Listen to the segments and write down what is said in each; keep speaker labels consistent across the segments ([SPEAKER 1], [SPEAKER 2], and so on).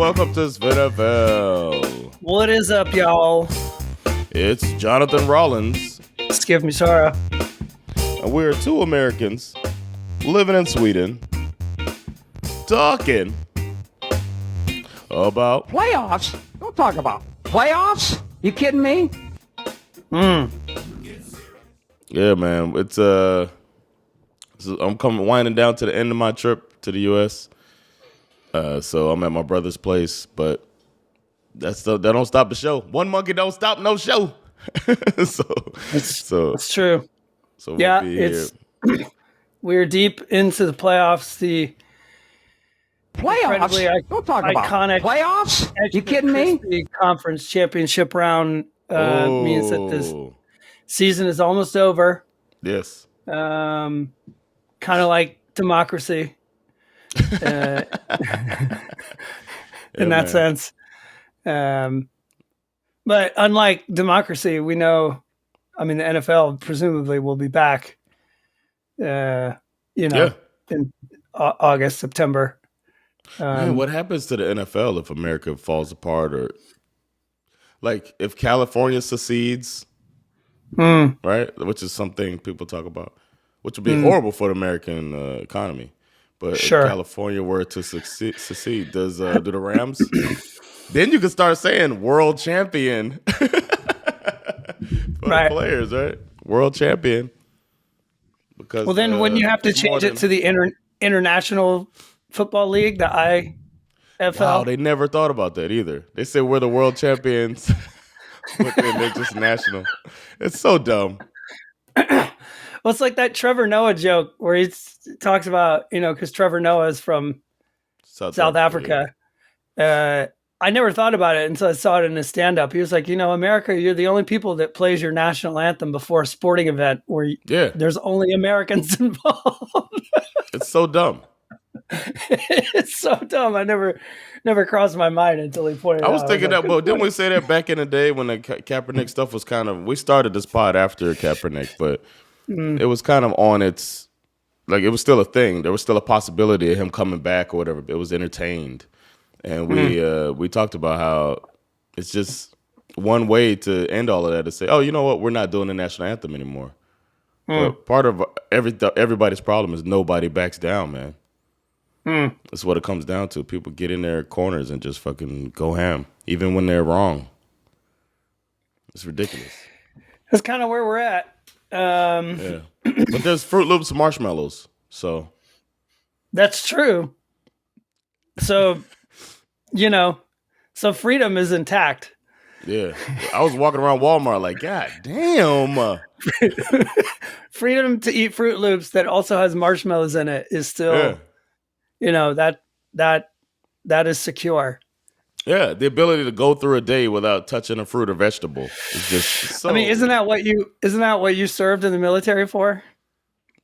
[SPEAKER 1] welcome to SveNFL.
[SPEAKER 2] What is up, y'all?
[SPEAKER 1] It's Jonathan Rollins.
[SPEAKER 2] Schif Misara.
[SPEAKER 1] And we're two Americans living in Sweden talking about
[SPEAKER 3] playoffs? Don't talk about playoffs. You kidding me?
[SPEAKER 1] Yeah, man. It's I'm winding down to the end of my trip to the U.S. So I'm at my brother's place, but that don't stop the show. One monkey don't stop no show. so
[SPEAKER 2] It's true.
[SPEAKER 1] So
[SPEAKER 2] Yeah,
[SPEAKER 1] we'll be here.
[SPEAKER 2] We're deep into the playoffs. The
[SPEAKER 3] Playoffs? Don't talk about
[SPEAKER 2] iconic
[SPEAKER 3] playoffs. You kidding me?
[SPEAKER 2] The conference championship round means that this season is almost over.
[SPEAKER 1] Yes.
[SPEAKER 2] Kind of like democracy in that sense. But unlike democracy, we know, the NFL presumably will be back, in August, September.
[SPEAKER 1] Man, what happens to the NFL if America falls apart, or like if California secedes, right? Which is something people talk about, which would be horrible for the American economy. But
[SPEAKER 2] Sure.
[SPEAKER 1] if California were to secede, do the Rams? Then you can start saying world champion for the players, right? World champion. Because
[SPEAKER 2] then wouldn't you have to change it to the International Football League, the IFL?
[SPEAKER 1] Wow, they never thought about that either. They said we're the world champions, but then they're just national. It's so dumb.
[SPEAKER 2] Well, it's like that Trevor Noah joke where he talks about, because Trevor Noah is from South Africa. I never thought about it until I saw it in his stand-up. He was like, America, you're the only people that plays your national anthem before a sporting event where there's only Americans involved.
[SPEAKER 1] It's so dumb.
[SPEAKER 2] It's so dumb. I never crossed my mind until he pointed it out.
[SPEAKER 1] I was thinking that, but didn't we say that back in the day when the Kaepernick stuff was we started this pod after Kaepernick, but it was kind of on its, like it was still a thing. There was still a possibility of him coming back or whatever. It was entertained. And we talked about how it's just one way to end all of that is say, oh, you know what? We're not doing the national anthem anymore. But part of everybody's problem is nobody backs down, man. That's what it comes down to. People get in their corners and just fucking go ham, even when they're wrong. It's ridiculous.
[SPEAKER 2] That's kind of where we're at.
[SPEAKER 1] Yeah. But there's Fruit Loops and marshmallows, so.
[SPEAKER 2] That's true. So... so freedom is intact.
[SPEAKER 1] Yeah. I was walking around Walmart like, God damn.
[SPEAKER 2] Freedom to eat Fruit Loops that also has marshmallows in it is still, that is secure.
[SPEAKER 1] Yeah. The ability to go through a day without touching a fruit or vegetable is just so.
[SPEAKER 2] Isn't that what you served in the military for?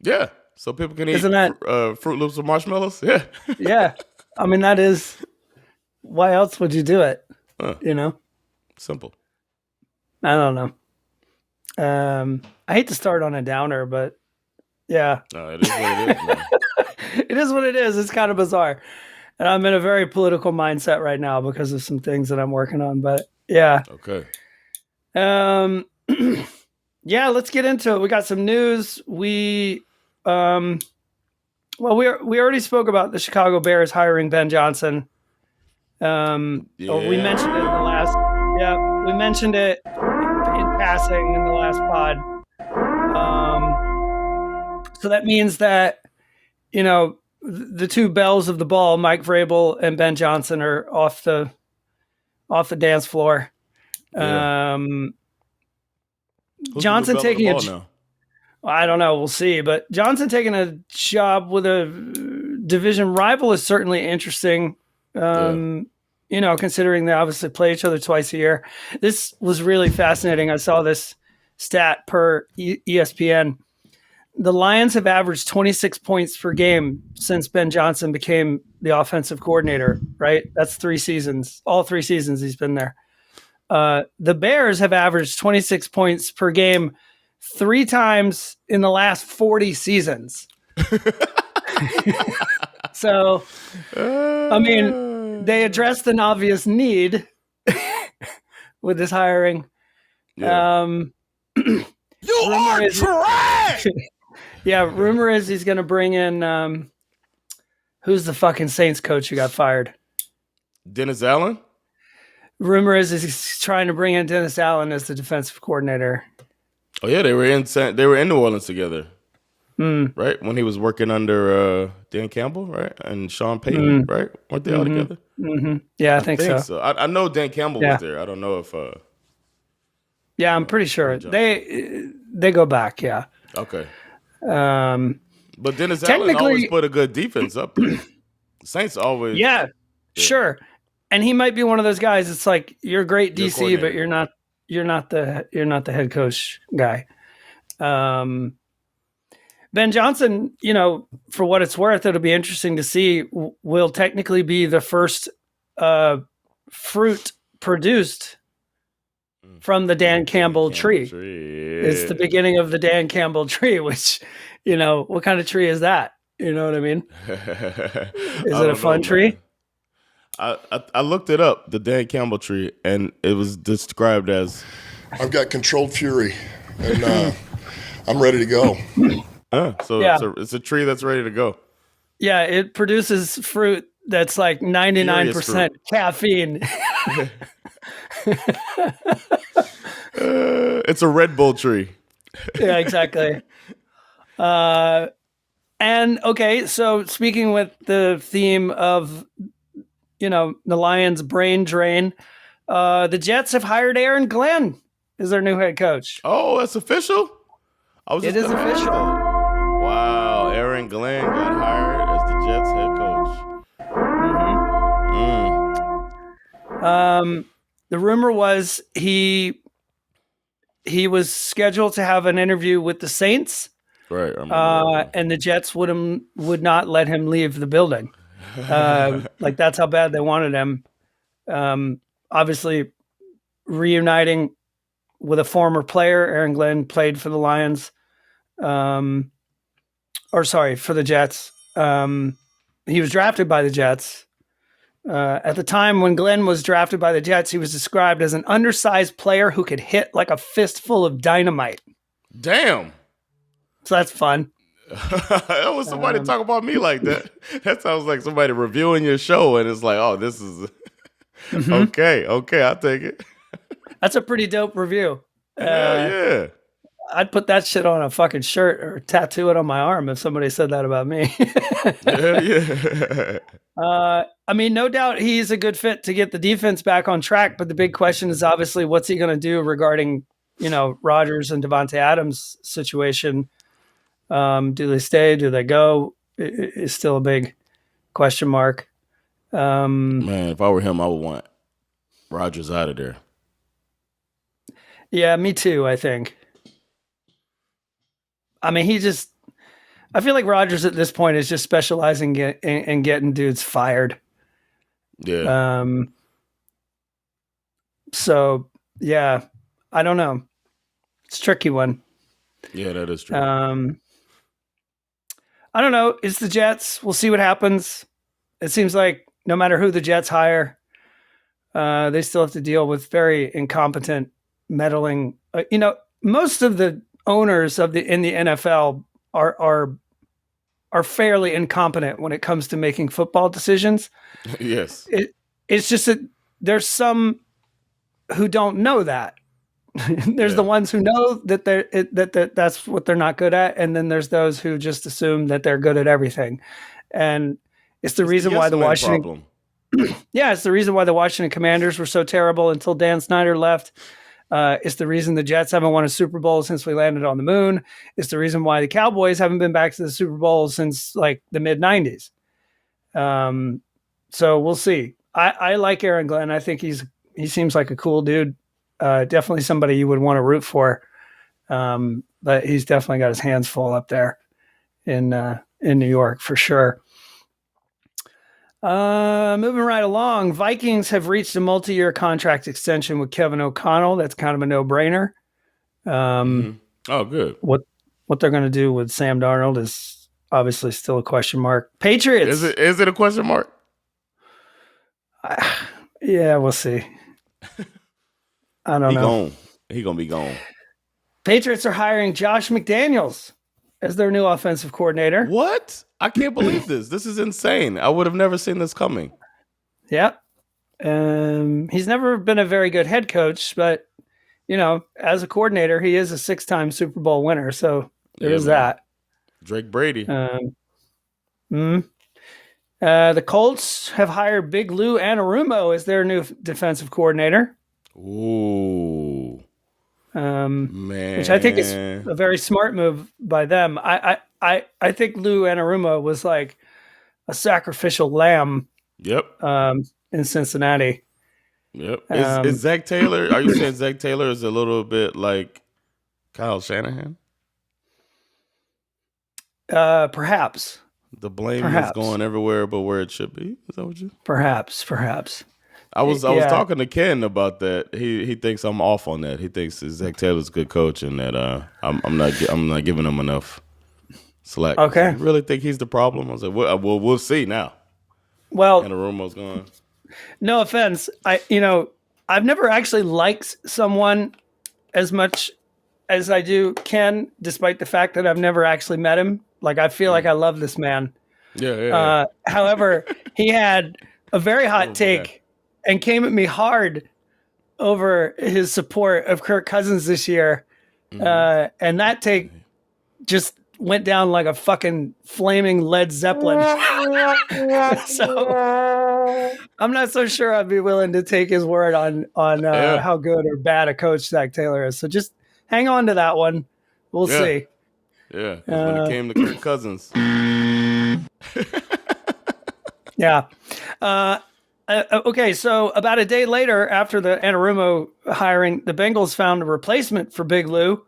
[SPEAKER 1] Yeah. So people can eat Fruit Loops with marshmallows. Yeah.
[SPEAKER 2] Yeah. That is. Why else would you do it?
[SPEAKER 1] Simple.
[SPEAKER 2] I don't know. I hate to start on a downer, but yeah.
[SPEAKER 1] No, it is what it is, man.
[SPEAKER 2] It is what it is. It's kind of bizarre. And I'm in a very political mindset right now because of some things that I'm working on. But yeah.
[SPEAKER 1] Okay.
[SPEAKER 2] Yeah, let's get into it. We got some news. We already spoke about the Chicago Bears hiring Ben Johnson. We mentioned it in the last. Yeah, we mentioned it in passing in the last pod. So that means that the two bells of the ball, Mike Vrabel and Ben Johnson, are off the dance floor.
[SPEAKER 1] Yeah.
[SPEAKER 2] Johnson taking I don't know. We'll see. But Johnson taking a job with a division rival is certainly interesting. Considering they obviously play each other twice a year. This was really fascinating. I saw this stat per ESPN. The Lions have averaged 26 points per game since Ben Johnson became the offensive coordinator, right? That's 3 seasons. All 3 seasons he's been there. The Bears have averaged 26 points per game 3 times in the last 40 seasons. So, they addressed an obvious need with this hiring.
[SPEAKER 1] Yeah.
[SPEAKER 3] You are trash!
[SPEAKER 2] Yeah, rumor is he's going to bring in who's the fucking Saints coach who got fired?
[SPEAKER 1] Dennis Allen?
[SPEAKER 2] Rumor is he's trying to bring in Dennis Allen as the defensive coordinator.
[SPEAKER 1] Oh yeah, they were in New Orleans together. Right? When he was working under Dan Campbell, right? And Sean Payton, right? Weren't they all together?
[SPEAKER 2] Yeah, I think so.
[SPEAKER 1] I know Dan Campbell was there. I don't know if
[SPEAKER 2] yeah, I'm pretty sure they go back, yeah.
[SPEAKER 1] Okay.
[SPEAKER 2] But
[SPEAKER 1] Dennis Allen always put a good defense up there. Saints always
[SPEAKER 2] Yeah, sure. And he might be one of those guys. It's like you're a great DC, but you're not the head coach guy. Ben Johnson, for what it's worth, it'll be interesting to see. Will technically be the first fruit produced from the Dan Campbell tree. It's the beginning of the Dan Campbell tree, which, what kind of tree is that? You know what I mean? Is it a fun tree?
[SPEAKER 1] I looked it up, the Dan Campbell tree, and it was described as
[SPEAKER 4] I've got controlled fury, and I'm ready to go.
[SPEAKER 1] It's a tree that's ready to go.
[SPEAKER 2] Yeah, it produces fruit that's like 99% caffeine.
[SPEAKER 1] It's a Red Bull tree.
[SPEAKER 2] Yeah, exactly. And okay, so speaking with the theme of, the Lions' brain drain, the Jets have hired Aaron Glenn as their new head coach.
[SPEAKER 1] Oh, that's official?
[SPEAKER 2] It is official.
[SPEAKER 1] Wow, Aaron Glenn got hired as the Jets head coach.
[SPEAKER 2] The rumor was he was scheduled to have an interview with the Saints,
[SPEAKER 1] right?
[SPEAKER 2] And the Jets would not let him leave the building. Like that's how bad they wanted him. Obviously, reuniting with a former player, Aaron Glenn played for the Lions. For the Jets. He was drafted by the Jets. At the time when Glenn was drafted by the Jets, he was described as an undersized player who could hit like a fistful of dynamite.
[SPEAKER 1] Damn.
[SPEAKER 2] So that's fun.
[SPEAKER 1] That was somebody talk about me like that. That sounds like somebody reviewing your show, and it's like, oh, this is okay, I'll take it.
[SPEAKER 2] That's a pretty dope review.
[SPEAKER 1] Yeah.
[SPEAKER 2] I'd put that shit on a fucking shirt or tattoo it on my arm if somebody said that about me.
[SPEAKER 1] Yeah.
[SPEAKER 2] I mean, no doubt he's a good fit to get the defense back on track, but the big question is obviously what's he going to do regarding, Rodgers and Devontae Adams situation. Do they stay? Do they go? It's still a big question mark.
[SPEAKER 1] Man, if I were him, I would want Rodgers out of there.
[SPEAKER 2] Yeah, me too, I think. I mean, I feel like Rodgers at this point is just specializing in getting dudes fired.
[SPEAKER 1] Yeah.
[SPEAKER 2] So, yeah, I don't know. It's a tricky one.
[SPEAKER 1] Yeah, that is true.
[SPEAKER 2] I don't know. It's the Jets. We'll see what happens. It seems like no matter who the Jets hire, they still have to deal with very incompetent, meddling. Most of the owners in the NFL are fairly incompetent when it comes to making football decisions.
[SPEAKER 1] Yes.
[SPEAKER 2] It's just that there's some who don't know that. There's the ones who know that that's what they're not good at, and then there's those who just assume that they're good at everything. And it's the reason why the Washington it's the reason why the Washington Commanders were so terrible until Dan Snyder left. It's the reason the Jets haven't won a Super Bowl since we landed on the moon. It's the reason why the Cowboys haven't been back to the Super Bowl since like the mid 90s. So we'll see. I like Aaron Glenn. I think he seems like a cool dude. Definitely somebody you would want to root for. But he's definitely got his hands full up there in New York for sure. Moving right along, Vikings have reached a multi-year contract extension with Kevin O'Connell. That's kind of a no-brainer.
[SPEAKER 1] Oh, good.
[SPEAKER 2] What they're going to do with Sam Darnold is obviously still a question mark. Patriots.
[SPEAKER 1] Is it a question mark?
[SPEAKER 2] Yeah, we'll see. I don't know.
[SPEAKER 1] He gonna be gone.
[SPEAKER 2] Patriots are hiring Josh McDaniels as their new offensive coordinator.
[SPEAKER 1] What? I can't believe this. This is insane. I would have never seen this coming.
[SPEAKER 2] Yep. He's never been a very good head coach, but as a coordinator, he is a 6-time Super Bowl winner. So there's that.
[SPEAKER 1] Drake Brady.
[SPEAKER 2] The Colts have hired Big Lou Anarumo as their new defensive coordinator.
[SPEAKER 1] Ooh. Man.
[SPEAKER 2] Which I think is a very smart move by them. I think Lou Anarumo was like a sacrificial lamb.
[SPEAKER 1] Yep.
[SPEAKER 2] In Cincinnati.
[SPEAKER 1] Yep. Is Zach Taylor? Are you saying Zach Taylor is a little bit like Kyle Shanahan?
[SPEAKER 2] Perhaps.
[SPEAKER 1] The blame is going everywhere but where it should be. Is that what you?
[SPEAKER 2] Perhaps.
[SPEAKER 1] I was talking to Ken about that. He thinks I'm off on that. He thinks Zach Taylor's a good coach and that I'm not giving him enough slack.
[SPEAKER 2] Okay.
[SPEAKER 1] I really think he's the problem. I was like, well, we'll see now.
[SPEAKER 2] Well,
[SPEAKER 1] and Arumo's gone.
[SPEAKER 2] No offense. I've never actually liked someone as much as I do Ken, despite the fact that I've never actually met him. Like, I feel like I love this man.
[SPEAKER 1] Yeah.
[SPEAKER 2] However, he had a very hot take and came at me hard over his support of Kirk Cousins this year. And that take just went down like a fucking flaming Led Zeppelin. So I'm not so sure I'd be willing to take his word on how good or bad a coach Zach Taylor is. So just hang on to that one. We'll see.
[SPEAKER 1] Yeah, when it came to Kirk Cousins.
[SPEAKER 2] Yeah. Okay, so about a day later, after the Anarumo hiring, the Bengals found a replacement for Big Lou.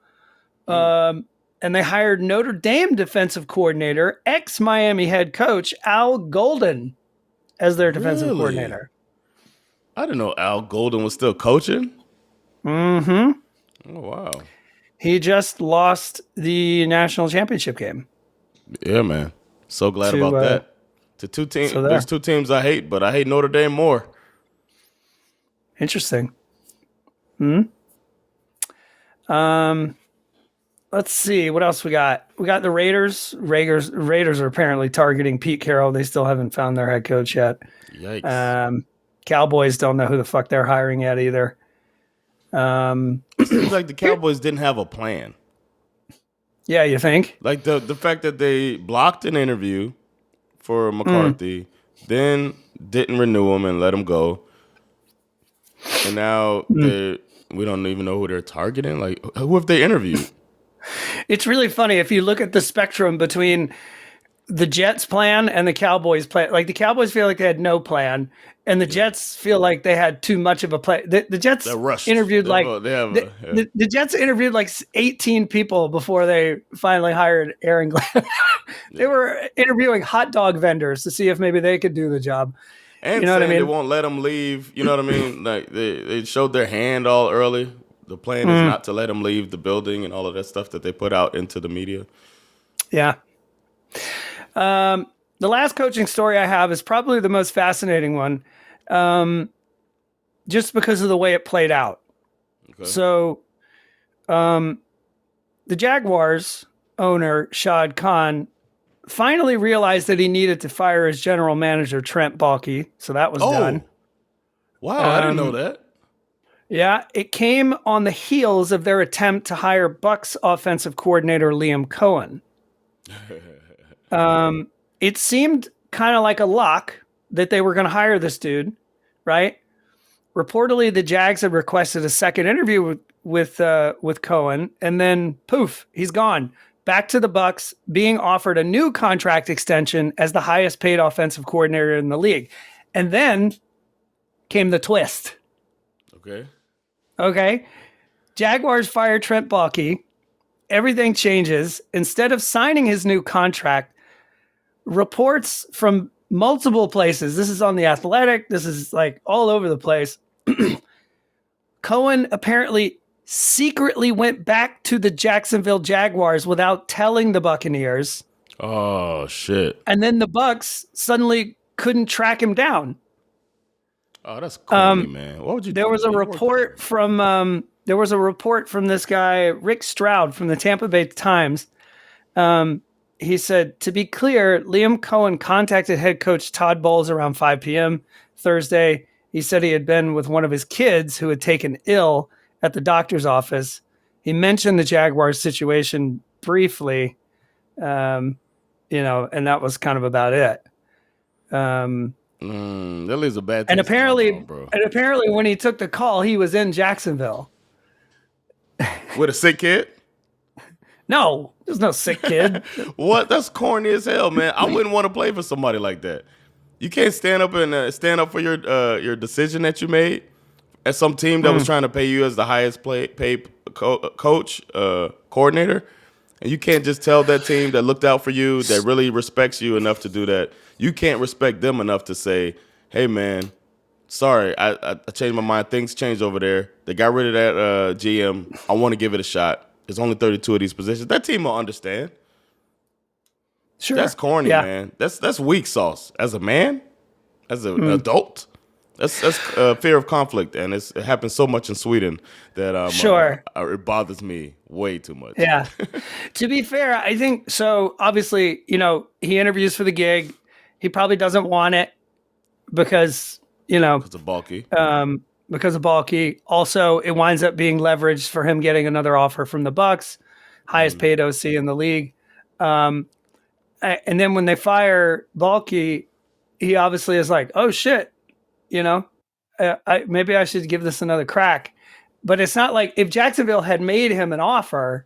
[SPEAKER 2] And they hired Notre Dame defensive coordinator, ex-Miami head coach Al Golden as their defensive coordinator.
[SPEAKER 1] I didn't know Al Golden was still coaching.
[SPEAKER 2] Mm-hmm.
[SPEAKER 1] Oh, wow.
[SPEAKER 2] He just lost the national championship game.
[SPEAKER 1] Yeah, man. So glad about that. To two teams.
[SPEAKER 2] So
[SPEAKER 1] there's two teams I hate, but I hate Notre Dame more.
[SPEAKER 2] Interesting. Let's see what else we got. We got the Raiders. Raiders are apparently targeting Pete Carroll. They still haven't found their head coach yet.
[SPEAKER 1] Yikes.
[SPEAKER 2] Cowboys don't know who the fuck they're hiring yet either.
[SPEAKER 1] It seems like the Cowboys didn't have a plan.
[SPEAKER 2] Yeah, you think?
[SPEAKER 1] Like the fact that they blocked an interview for McCarthy, then didn't renew him and let him go. And now we don't even know who they're targeting. Like, who have they interviewed?
[SPEAKER 2] It's really funny if you look at the spectrum between the Jets' plan and the Cowboys' plan. Like, the Cowboys feel like they had no plan, and the Jets feel like they had too much of a plan. The Jets interviewed the Jets interviewed like 18 people before they finally hired Aaron Glenn. They were interviewing hot dog vendors to see if maybe they could do the job.
[SPEAKER 1] And
[SPEAKER 2] you know what I mean?
[SPEAKER 1] They won't let them leave. You know what I mean? Like they showed their hand all early. The plan is not to let them leave the building and all of that stuff that they put out into the media.
[SPEAKER 2] Yeah. The last coaching story I have is probably the most fascinating one, just because of the way it played out. Okay. So, the Jaguars owner, Shad Khan, finally realized that he needed to fire his general manager, Trent Baalke. So that was done.
[SPEAKER 1] Wow, I didn't know that.
[SPEAKER 2] Yeah, it came on the heels of their attempt to hire Bucs offensive coordinator, Liam Cohen. It seemed kind of like a lock that they were going to hire this dude, right? Reportedly, the Jags had requested a second interview with Cohen, and then poof, he's gone. Back to the Bucs, being offered a new contract extension as the highest paid offensive coordinator in the league. And then came the twist. Okay. Jaguars fire Trent Baalke. Everything changes. Instead of signing his new contract, reports from multiple places, this is on The Athletic, this is like all over the place, Cohen apparently secretly went back to the Jacksonville Jaguars without telling the Buccaneers.
[SPEAKER 1] Oh, shit.
[SPEAKER 2] And then the Bucs suddenly couldn't track him down.
[SPEAKER 1] Oh, that's corny, man. What would you do?
[SPEAKER 2] There was a report from this guy, Rick Stroud from the Tampa Bay Times. He said, to be clear, Liam Coen contacted head coach Todd Bowles around 5 p.m. Thursday. He said he had been with one of his kids who had taken ill at the doctor's office. He mentioned the Jaguars situation briefly, and that was kind of about it.
[SPEAKER 1] That leaves a bad taste
[SPEAKER 2] And apparently,
[SPEAKER 1] in my mouth, bro.
[SPEAKER 2] when he took the call, he was in Jacksonville.
[SPEAKER 1] With a sick kid?
[SPEAKER 2] No, there's no sick kid.
[SPEAKER 1] What? That's corny as hell, man. I wouldn't want to play for somebody like that. You can't stand up for your decision that you made at some team that was trying to pay you as the highest paid coach, coordinator. And you can't just tell that team that looked out for you, that really respects you enough to do that. You can't respect them enough to say, hey, man, sorry, I changed my mind. Things changed over there. They got rid of that GM. I want to give it a shot. There's only 32 of these positions. That team will understand.
[SPEAKER 2] Sure.
[SPEAKER 1] That's corny, man. That's weak sauce. As a man, as an adult, that's fear of conflict, and it happens so much in Sweden that it bothers me way too much.
[SPEAKER 2] Yeah. To be fair, I think so. Obviously, he interviews for the gig. He probably doesn't want it because
[SPEAKER 1] of bulky.
[SPEAKER 2] Because of bulky. Also, it winds up being leveraged for him getting another offer from the Bucks, highest paid OC in the league. And then when they fire bulky, he obviously is like, oh shit, maybe I should give this another crack. But it's not like if Jacksonville had made him an offer,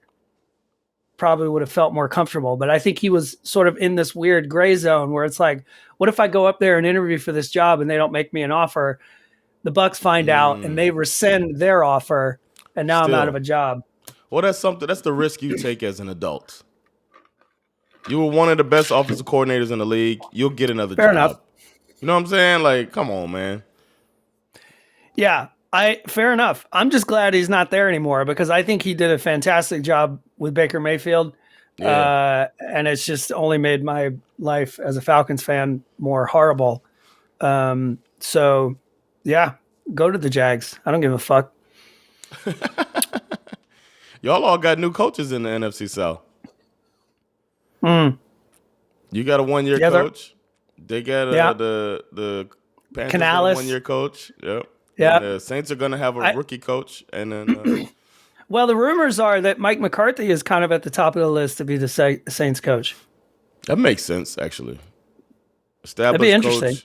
[SPEAKER 2] probably would have felt more comfortable. But I think he was sort of in this weird gray zone where it's like, what if I go up there and interview for this job and they don't make me an offer? The Bucks find out and they rescind their offer, and now I'm out of a job.
[SPEAKER 1] Well, that's the risk you take as an adult. You were one of the best offensive coordinators in the league. You'll get another job.
[SPEAKER 2] Fair enough.
[SPEAKER 1] You know what I'm saying? Like, come on, man.
[SPEAKER 2] Yeah, fair enough. I'm just glad he's not there anymore because I think he did a fantastic job with Baker Mayfield. Yeah. And it's just only made my life as a Falcons fan more horrible. So, yeah, go to the Jags. I don't give a fuck.
[SPEAKER 1] Y'all all got new coaches in the NFC South. You got a 1-year coach. They got the Panthers got a 1-year coach. Yep. Yeah. The Saints are going to have a rookie coach, and then.
[SPEAKER 2] Well, the rumors are that Mike McCarthy is kind of at the top of the list to be the Saints coach.
[SPEAKER 1] That makes sense, actually.
[SPEAKER 2] That'd be interesting.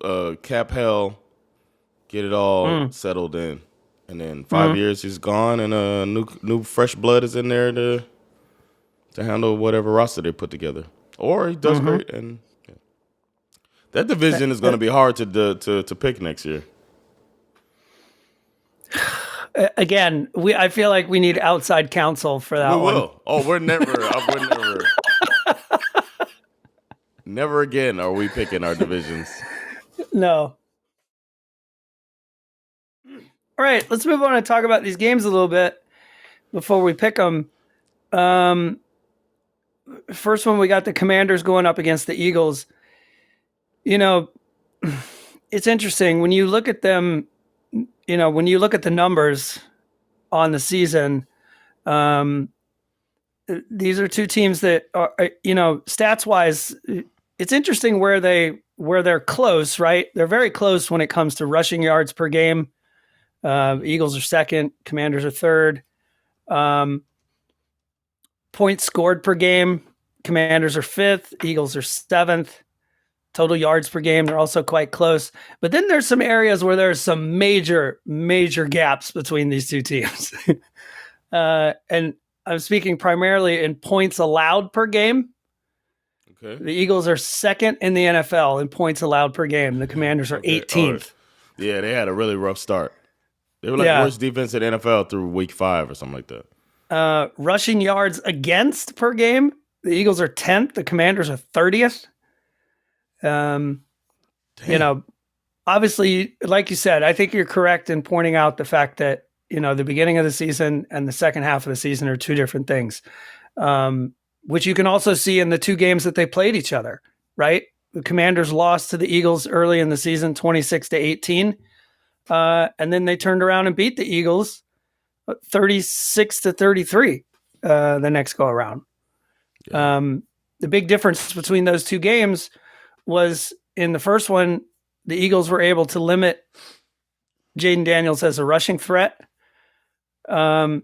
[SPEAKER 1] Coach, cap hell, get it all settled in, and then 5 years he's gone, and new fresh blood is in there to handle whatever roster they put together. Or he does great, and that division is going to be hard to pick next year.
[SPEAKER 2] Again, I feel like we need outside counsel for that one.
[SPEAKER 1] We will. Oh, we're never. Never again are we picking our divisions.
[SPEAKER 2] No. All right, let's move on and talk about these games a little bit before we pick them. First one, we got the Commanders going up against the Eagles. It's interesting when you look at them. When you look at the numbers on the season, these are two teams that are, stats wise, it's interesting where they're close, right? They're very close when it comes to rushing yards per game. Eagles are second, Commanders are third. Points scored per game, Commanders are fifth, Eagles are seventh. Total yards per game, they're also quite close. But then there's some areas where there's some major, major gaps between these two teams. And I'm speaking primarily in points allowed per game. Okay. The Eagles are second in the NFL in points allowed per game. The Commanders are 18th.
[SPEAKER 1] Yeah, they had a really rough start. They were like the worst defense in the NFL through week 5 or something like that.
[SPEAKER 2] Rushing yards against per game, the Eagles are 10th. The Commanders are 30th. Obviously, like you said, I think you're correct in pointing out the fact that, the beginning of the season and the second half of the season are two different things, which you can also see in the two games that they played each other, right? The Commanders lost to the Eagles early in the season, 26-18. And then they turned around and beat the Eagles 36-33 the next go around. Yeah. The big difference between those two games was in the first one, the Eagles were able to limit Jaden Daniels as a rushing threat. And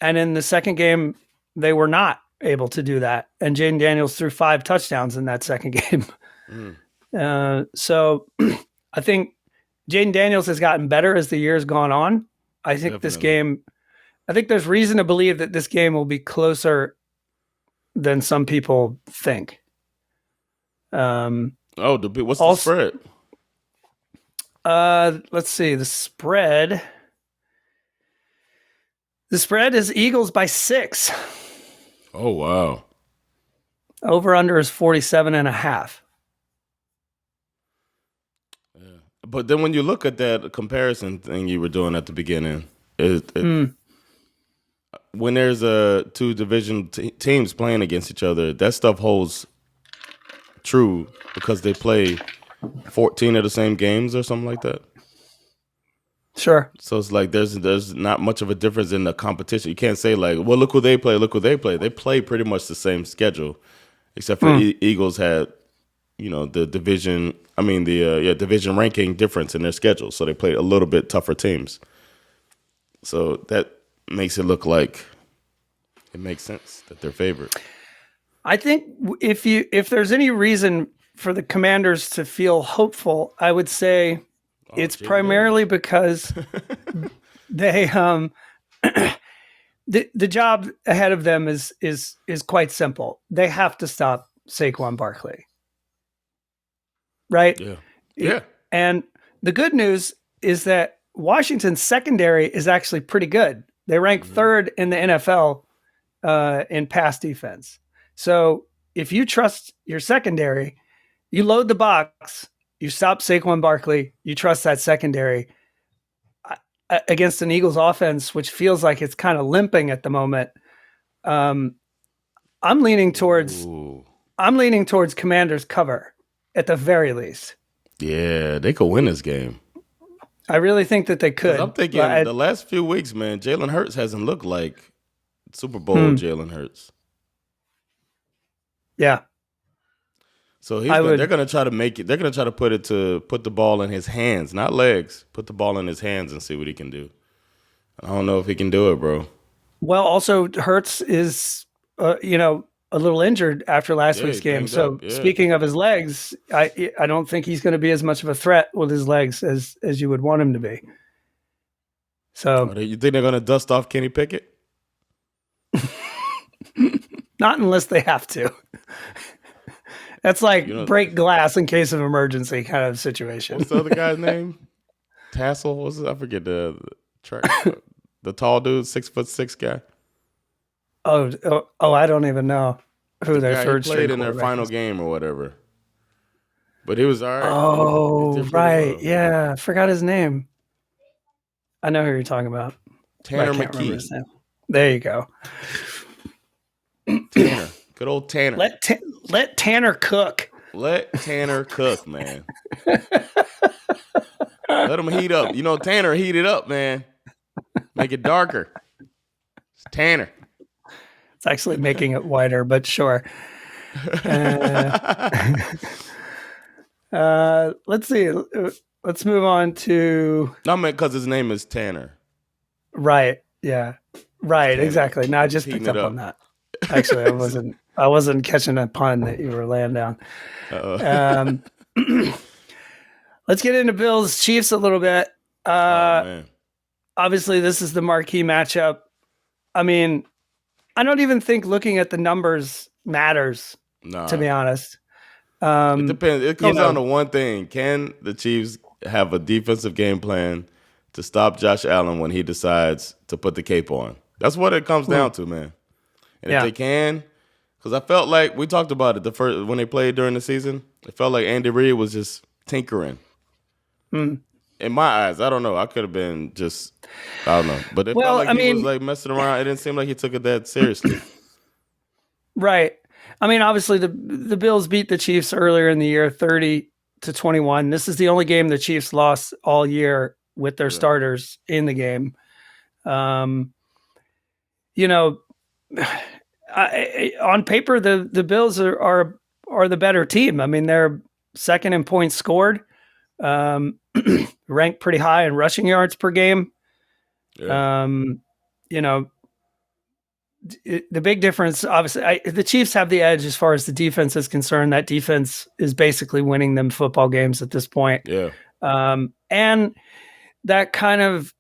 [SPEAKER 2] in the second game, they were not able to do that. And Jaden Daniels threw 5 touchdowns in that second game. So I think Jaden Daniels has gotten better as the year's gone on. I think I think there's reason to believe that this game will be closer than some people think.
[SPEAKER 1] What's the spread?
[SPEAKER 2] Let's see. The spread is Eagles by 6.
[SPEAKER 1] Oh, wow.
[SPEAKER 2] Over under is 47.5.
[SPEAKER 1] Yeah. But then when you look at that comparison thing you were doing at the beginning, when there's two division teams playing against each other, that stuff holds true because they play 14 of the same games or something like that.
[SPEAKER 2] Sure.
[SPEAKER 1] So it's like there's not much of a difference in the competition. You can't say like, well, look who they play. They play pretty much the same schedule, except for Eagles had, the division. I mean division ranking difference in their schedule, so they played a little bit tougher teams. So that makes it look like it makes sense that they're favored.
[SPEAKER 2] I think if there's any reason for the Commanders to feel hopeful, I would say it's primarily because they the job ahead of them is quite simple. They have to stop Saquon Barkley. Right?
[SPEAKER 1] Yeah. Yeah.
[SPEAKER 2] And the good news is that Washington's secondary is actually pretty good. They rank third in the NFL in pass defense. So if you trust your secondary, you load the box, you stop Saquon Barkley, you trust that secondary against an Eagles offense, which feels like it's kind of limping at the moment. I'm leaning towards Commanders cover at the very least.
[SPEAKER 1] Yeah, they could win this game.
[SPEAKER 2] I really think that they could.
[SPEAKER 1] I'm thinking the last few weeks, man, Jalen Hurts hasn't looked like Super Bowl Jalen Hurts.
[SPEAKER 2] Yeah.
[SPEAKER 1] So they're going to try to make it. They're going to try to put the ball in his hands, not legs. Put the ball in his hands and see what he can do. I don't know if he can do it, bro.
[SPEAKER 2] Well, also Hurts is, a little injured after last week's game. So speaking of his legs, I don't think he's going to be as much of a threat with his legs as you would want him to be. So
[SPEAKER 1] you think they're going to dust off Kenny Pickett?
[SPEAKER 2] Not unless they have to. That's like break glass in case of emergency kind of situation.
[SPEAKER 1] What's the other guy's name? Tassel? What's it? I forget the track. The tall dude, 6'6" guy.
[SPEAKER 2] Oh! I don't even know who their third string
[SPEAKER 1] played in their final game or whatever. But he was all right.
[SPEAKER 2] Oh, right. Yeah, I forgot his name. I know who you're talking about.
[SPEAKER 1] Tanner McKee.
[SPEAKER 2] There you go.
[SPEAKER 1] Tanner. Good old Tanner.
[SPEAKER 2] Let Tanner cook.
[SPEAKER 1] Let Tanner cook, man. Let him heat up. Tanner heated up, man. Make it darker. It's Tanner.
[SPEAKER 2] It's actually making it whiter, but sure. Let's see. Let's move on to.
[SPEAKER 1] No, man, because his name is Tanner.
[SPEAKER 2] Right. Yeah. Right. Tanner. Exactly. No, I just picked up on that. Actually, I wasn't catching that pun that you were laying down. Let's get into Bills Chiefs a little bit.
[SPEAKER 1] Man.
[SPEAKER 2] Obviously, this is the marquee matchup. I mean, I don't even think looking at the numbers matters, to be honest.
[SPEAKER 1] It depends. It comes down to one thing. Can the Chiefs have a defensive game plan to stop Josh Allen when he decides to put the cape on? That's what it comes down to, man. And if they can, because I felt like we talked about it when they played during the season, it felt like Andy Reid was just tinkering. In my eyes, I don't know. I could have been I don't know. But it felt like he was like messing around. It didn't seem like he took it that seriously.
[SPEAKER 2] Right. I mean, obviously the Bills beat the Chiefs earlier in the year, 30-21. This is the only game the Chiefs lost all year with their starters in the game. On paper, the Bills are the better team. I mean, they're second in points scored, ranked pretty high in rushing yards per game. Yeah. The big difference, obviously, the Chiefs have the edge as far as the defense is concerned. That defense is basically winning them football games at this point.
[SPEAKER 1] Yeah.
[SPEAKER 2] And that kind of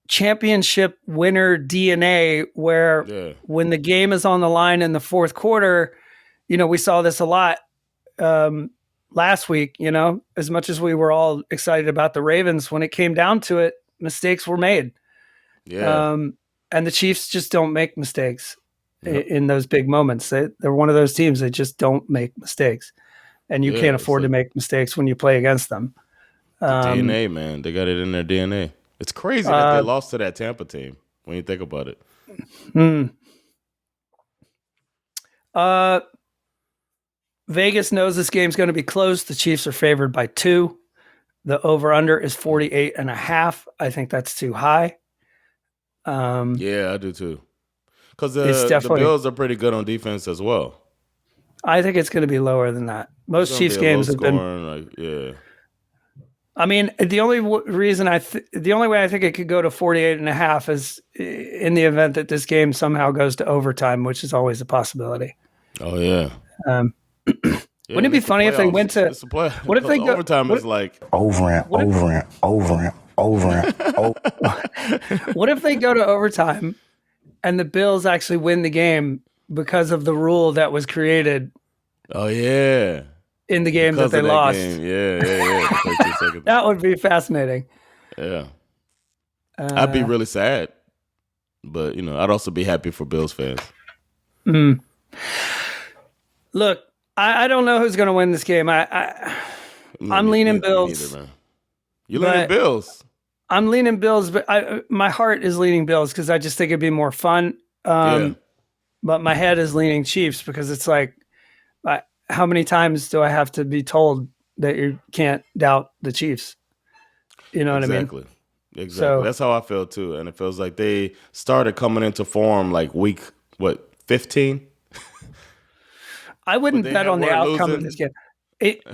[SPEAKER 2] championship winner DNA where when the game is on the line in the fourth quarter, we saw this a lot last week, as much as we were all excited about the Ravens, when it came down to it, mistakes were made.
[SPEAKER 1] Yeah.
[SPEAKER 2] And the Chiefs just don't make mistakes in those big moments. They're one of those teams that just don't make mistakes. And you can't afford to make mistakes when you play against them.
[SPEAKER 1] The DNA, man. They got it in their DNA. It's crazy that they lost to that Tampa team when you think about it.
[SPEAKER 2] Vegas knows this game's going to be close. The Chiefs are favored by 2. The over-under is 48.5. I think that's too high.
[SPEAKER 1] Yeah, I do too. Because the Bills are pretty good on defense as well.
[SPEAKER 2] I think it's going to be lower than that. Most Chiefs games have been. I mean, the only reason the only way I think it could go to 48.5 is in the event that this game somehow goes to overtime, which is always a possibility.
[SPEAKER 1] Oh yeah.
[SPEAKER 2] Wouldn't it be funny if they went to? What if they go
[SPEAKER 1] overtime? Is like
[SPEAKER 5] over and over.
[SPEAKER 2] What if they go to overtime and the Bills actually win the game because of the rule that was created?
[SPEAKER 1] Oh yeah.
[SPEAKER 2] In the game that they lost.
[SPEAKER 1] Yeah.
[SPEAKER 2] That would be fascinating.
[SPEAKER 1] Yeah. I'd be really sad. But, I'd also be happy for Bills fans.
[SPEAKER 2] Look, I don't know who's going to win this game. I'm leaning Bills.
[SPEAKER 1] Neither, man. You're leaning Bills?
[SPEAKER 2] I'm leaning Bills, but my heart is leaning Bills because I just think it'd be more fun. But my head is leaning Chiefs because it's like, how many times do I have to be told that you can't doubt the Chiefs? You know what I mean?
[SPEAKER 1] Exactly. So, that's how I feel too. And it feels like they started coming into form like week, 15?
[SPEAKER 2] I wouldn't bet on the outcome of this game.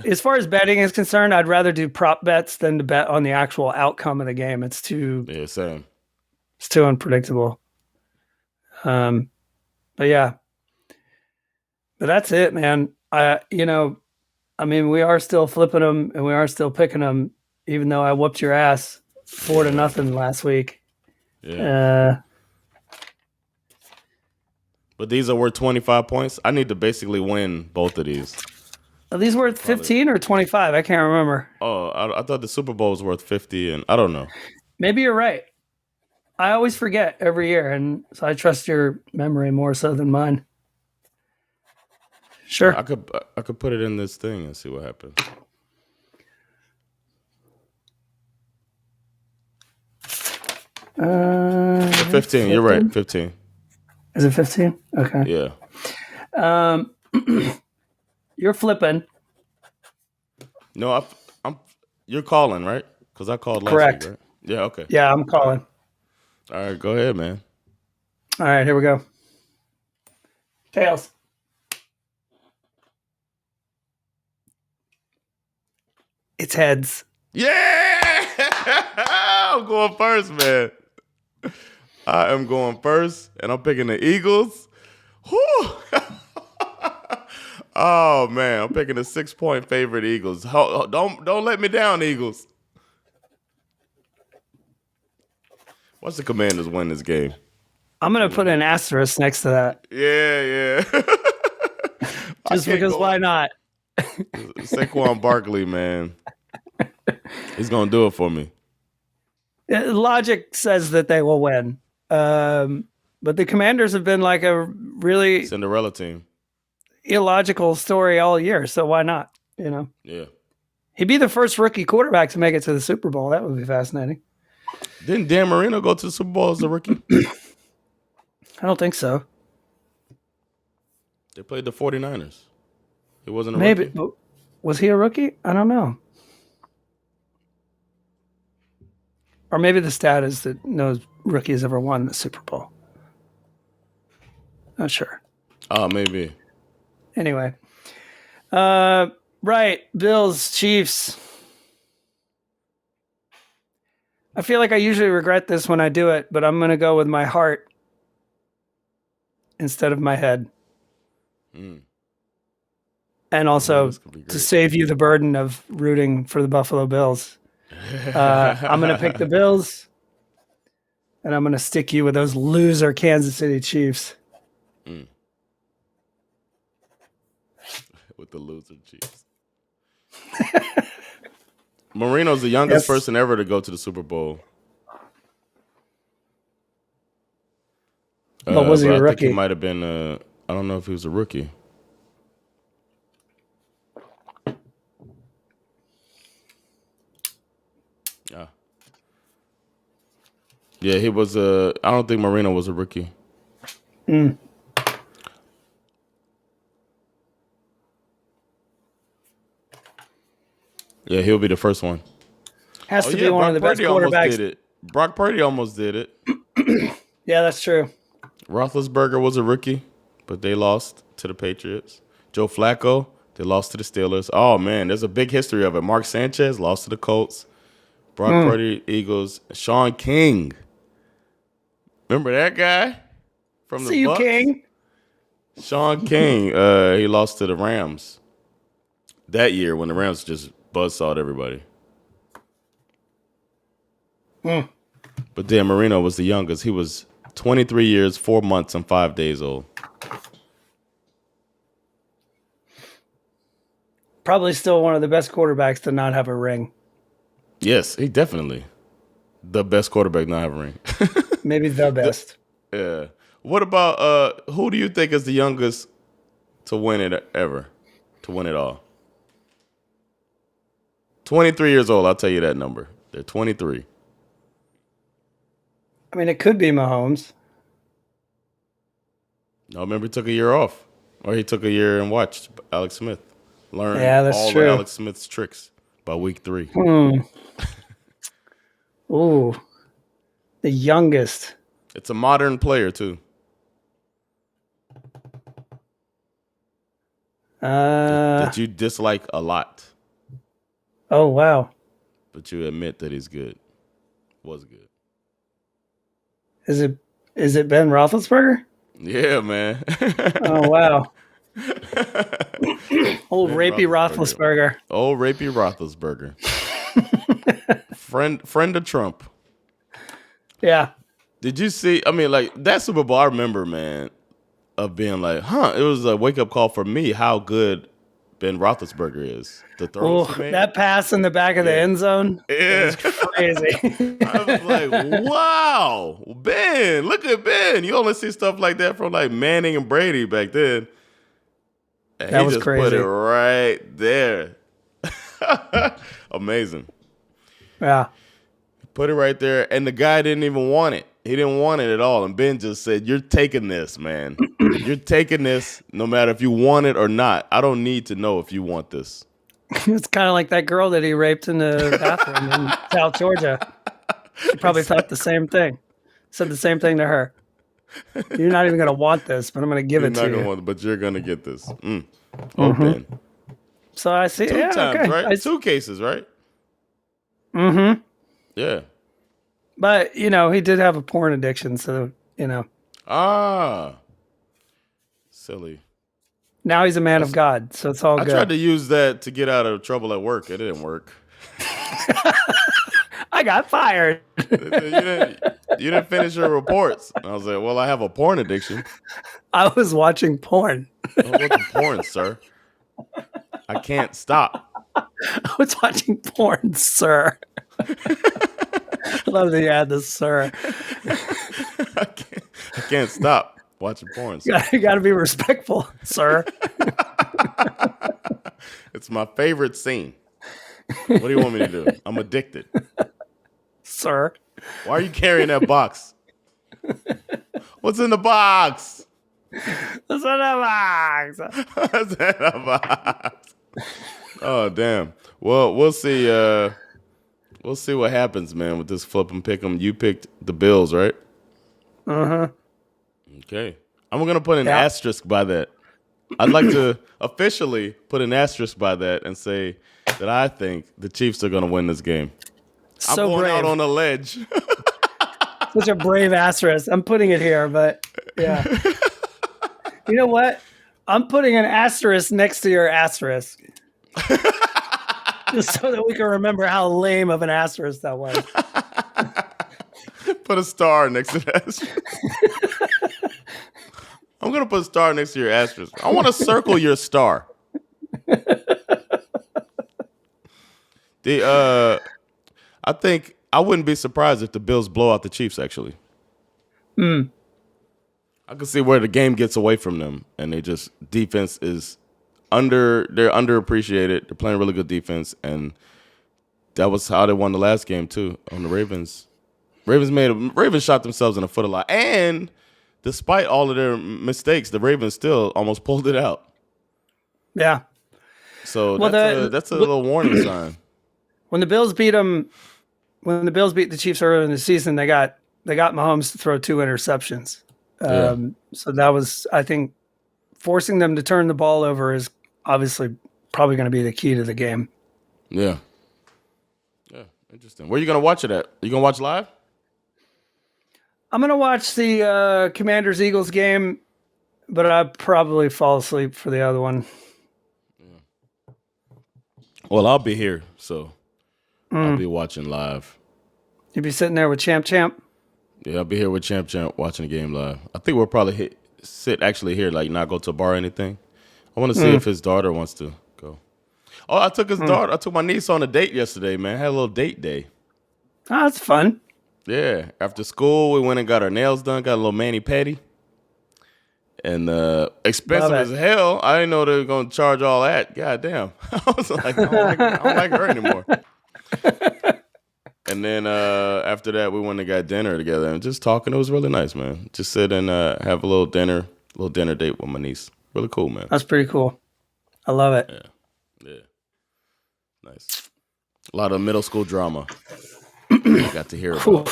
[SPEAKER 2] As far as betting is concerned, I'd rather do prop bets than to bet on the actual outcome of the game. It's too
[SPEAKER 1] same.
[SPEAKER 2] It's too unpredictable. But that's it, man. We are still flipping them and we are still picking them, even though I whooped your ass 4-0 last week.
[SPEAKER 1] Yeah. But these are worth 25 points. I need to basically win both of these.
[SPEAKER 2] Are these worth 15 or 25? I can't remember.
[SPEAKER 1] Oh, I thought the Super Bowl was worth 50, and I don't know.
[SPEAKER 2] Maybe you're right. I always forget every year, and so I trust your memory more so than mine. Sure.
[SPEAKER 1] I could put it in this thing and see what happens.
[SPEAKER 2] Uh,
[SPEAKER 1] 15. You're right. 15.
[SPEAKER 2] Is it 15? Okay.
[SPEAKER 1] Yeah.
[SPEAKER 2] You're flipping.
[SPEAKER 1] No, I'm. You're calling, right? Because I called last
[SPEAKER 2] Correct.
[SPEAKER 1] week, right? Yeah. Okay.
[SPEAKER 2] Yeah, I'm calling.
[SPEAKER 1] All right. Go ahead, man.
[SPEAKER 2] All right. Here we go. Tails. It's heads.
[SPEAKER 1] Yeah! I'm going first, man. I am going first, and I'm picking the Eagles. Whew. Oh, man. I'm picking the 6-point favorite Eagles. Don't let me down, Eagles. Watch the Commanders win this game.
[SPEAKER 2] I'm going to put an asterisk next to that.
[SPEAKER 1] Yeah.
[SPEAKER 2] Just because why not?
[SPEAKER 1] Saquon Barkley, man. He's going to do it for me.
[SPEAKER 2] Logic says that they will win. But the Commanders have been like a really
[SPEAKER 1] Cinderella team.
[SPEAKER 2] Illogical story all year, so why not?
[SPEAKER 1] Yeah.
[SPEAKER 2] He'd be the first rookie quarterback to make it to the Super Bowl. That would be fascinating.
[SPEAKER 1] Didn't Dan Marino go to the Super Bowl as a rookie?
[SPEAKER 2] I don't think so.
[SPEAKER 1] They played the 49ers. He wasn't a
[SPEAKER 2] rookie?
[SPEAKER 1] Maybe.
[SPEAKER 2] Was he a rookie? I don't know. Or maybe the stat is that no rookie has ever won the Super Bowl. Not sure.
[SPEAKER 1] Oh, maybe.
[SPEAKER 2] Anyway. Right. Bills, Chiefs. I feel like I usually regret this when I do it, but I'm going to go with my heart instead of my head. And also to save you the burden of rooting for the Buffalo Bills. I'm going to pick the Bills, and I'm going to stick you with those loser Kansas City Chiefs.
[SPEAKER 1] With the loser Chiefs. Marino's the youngest person ever to go to the Super Bowl.
[SPEAKER 2] But was he a
[SPEAKER 1] I
[SPEAKER 2] rookie?
[SPEAKER 1] think he might have been. I don't know if he was a rookie. Yeah, he was I don't think Marino was a rookie. Yeah, he'll be the first one.
[SPEAKER 2] Has to be one of the best quarterbacks.
[SPEAKER 1] Did it. Brock Purdy almost did it.
[SPEAKER 2] Yeah, that's true.
[SPEAKER 1] Roethlisberger was a rookie, but they lost to the Patriots. Joe Flacco, they lost to the Steelers. Oh, man, there's a big history of it. Mark Sanchez lost to the Colts. Brock Purdy, Eagles. Sean King. Remember that guy from the Bucs?
[SPEAKER 2] King.
[SPEAKER 1] Sean King, he lost to the Rams that year when the Rams just buzzsawed everybody. But Dan Marino was the youngest. He was 23 years, 4 months, and 5 days old.
[SPEAKER 2] Probably still one of the best quarterbacks to not have a ring.
[SPEAKER 1] Yes, he definitely. The best quarterback not have a ring.
[SPEAKER 2] Maybe the best.
[SPEAKER 1] Yeah. What about who do you think is the youngest to win it ever? To win it all? 23 years old, I'll tell you that number. They're 23.
[SPEAKER 2] I mean, it could be Mahomes.
[SPEAKER 1] No, remember he took a year off. Or he took a year and watched Alex Smith. Learn all
[SPEAKER 2] true.
[SPEAKER 1] of Alex Smith's tricks by week 3.
[SPEAKER 2] Ooh. The youngest.
[SPEAKER 1] It's a modern player, too. That you dislike a lot.
[SPEAKER 2] Oh, wow.
[SPEAKER 1] But you admit that he's good. Was good.
[SPEAKER 2] Is it Ben Roethlisberger?
[SPEAKER 1] Yeah, man.
[SPEAKER 2] Oh, wow. Old rapey Roethlisberger.
[SPEAKER 1] Old rapey Roethlisberger. friend of Trump.
[SPEAKER 2] Yeah.
[SPEAKER 1] Did you see? I mean, like that Super Bowl, I remember, man, of being like, it was a wake up call for me how good Ben Roethlisberger is. The throws he made.
[SPEAKER 2] That pass in the back of the end zone.
[SPEAKER 1] Yeah.
[SPEAKER 2] Was crazy.
[SPEAKER 1] I was like, wow, Ben, look at Ben. You only see stuff like that from like Manning and Brady back then. And
[SPEAKER 2] that
[SPEAKER 1] he
[SPEAKER 2] was
[SPEAKER 1] just
[SPEAKER 2] crazy.
[SPEAKER 1] Put it right there. Amazing.
[SPEAKER 2] Yeah.
[SPEAKER 1] Put it right there, and the guy didn't even want it. He didn't want it at all. And Ben just said, you're taking this, man. You're taking this no matter if you want it or not. I don't need to know if you want this.
[SPEAKER 2] It's kind of like that girl that he raped in the bathroom in South Georgia. She probably thought the same thing. Said the same thing to her. You're not even going to want this, but I'm going to give it to you. You're not going to want it,
[SPEAKER 1] but you're going to get this. Oh, Ben.
[SPEAKER 2] So I see.
[SPEAKER 1] 2 times,
[SPEAKER 2] okay.
[SPEAKER 1] right? 2 cases, right?
[SPEAKER 2] Mm-hmm.
[SPEAKER 1] Yeah.
[SPEAKER 2] But, he did have a porn addiction, so,
[SPEAKER 1] Silly.
[SPEAKER 2] Now he's a man of God, so it's all good.
[SPEAKER 1] I tried to use that to get out of trouble at work. It didn't work.
[SPEAKER 2] I got fired.
[SPEAKER 1] You didn't finish your reports. I was like, well, I have a porn addiction.
[SPEAKER 2] I was watching porn.
[SPEAKER 1] I was watching porn, sir. I can't stop.
[SPEAKER 2] I was watching porn, sir. I love that you add this, sir.
[SPEAKER 1] I can't stop watching porn. Sir.
[SPEAKER 2] You got to be respectful, sir.
[SPEAKER 1] It's my favorite scene. What do you want me to do? I'm addicted.
[SPEAKER 2] Sir.
[SPEAKER 1] Why are you carrying that box? What's in the box?
[SPEAKER 2] What's in the box?
[SPEAKER 1] What's in the box? Oh, damn. Well, we'll see. We'll We'll see what happens, man, with this flip and pick 'em. You picked the Bills, right?
[SPEAKER 2] Uh-huh.
[SPEAKER 1] Okay. I'm going to put an asterisk by that. I'd like to officially put an asterisk by that and say that I think the Chiefs are going to win this game. I'm going
[SPEAKER 2] brave.
[SPEAKER 1] out on a ledge.
[SPEAKER 2] Such a brave asterisk. I'm putting it here, but yeah. You know what? I'm putting an asterisk next to your asterisk. Just so that we can remember how lame of an asterisk that was.
[SPEAKER 1] Put a star next to that. I'm going to put a star next to your asterisk. I want to circle your star. I think I wouldn't be surprised if the Bills blow out the Chiefs, actually. I can see where the game gets away from them, and defense is they're underappreciated. They're playing really good defense, and that was how they won the last game, too, on the Ravens. Ravens shot themselves in the foot a lot, and despite all of their mistakes, the Ravens still almost pulled it out.
[SPEAKER 2] Yeah.
[SPEAKER 1] So that's a little warning sign.
[SPEAKER 2] When the Bills beat the Chiefs earlier in the season, they got Mahomes to throw 2 interceptions. So that was, I think, forcing them to turn the ball over is obviously probably going to be the key to the game.
[SPEAKER 1] Yeah. Yeah. Interesting. Where are you going to watch it at? Are you going to watch live?
[SPEAKER 2] I'm going to watch the Commanders-Eagles game, but I'd probably fall asleep for the other one.
[SPEAKER 1] Yeah. Well, I'll be here, so I'll be watching live.
[SPEAKER 2] You'll be sitting there with Champ.
[SPEAKER 1] Yeah, I'll be here with Champ watching the game live. I think we'll probably sit actually here, like not go to a bar or anything. I want to see if his daughter wants to go. Oh, I took his daughter. I took my niece on a date yesterday, man. I had a little date day.
[SPEAKER 2] Oh, that's fun.
[SPEAKER 1] Yeah, after school, we went and got our nails done, got a little mani-pedi. And expensive as hell. I didn't know they were going to charge all that. God damn. I was like, I don't like her anymore. And then after that, we went and got dinner together and just talking. It was really nice, man. Just sit and have a little dinner date with my niece. Really cool, man.
[SPEAKER 2] That's pretty cool. I love it.
[SPEAKER 1] Yeah. Nice. A lot of middle school drama. I got to hear about.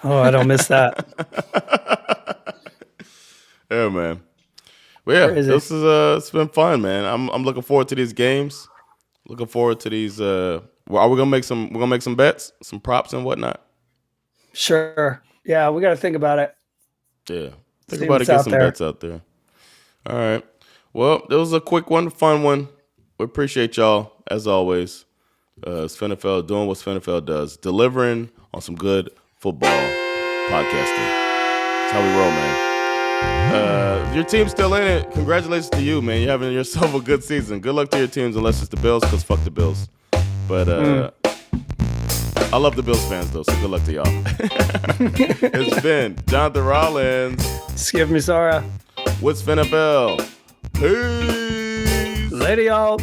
[SPEAKER 2] Oh, I don't miss that.
[SPEAKER 1] Yeah, man. Well, yeah, this is it's been fun, man. I'm looking forward to these games. Looking forward to these. Are we gonna make some? We're gonna make some bets, some props and whatnot.
[SPEAKER 2] Sure. Yeah, we got to think about it.
[SPEAKER 1] Yeah, think about it. Get some bets out there. All right. Well, that was a quick one, fun one. We appreciate y'all as always. SveNFL doing what SveNFL does, delivering on some good football podcasting. That's how we roll, man. Your team's still in it. Congratulations to you, man. You're having yourself a good season. Good luck to your teams, unless it's the Bills, because fuck the Bills. But I love the Bills fans, though, so good luck to y'all. It's been Jonathan Rollins.
[SPEAKER 2] Skip me, Sarah.
[SPEAKER 1] With SveNFL. Peace.
[SPEAKER 2] Later, y'all.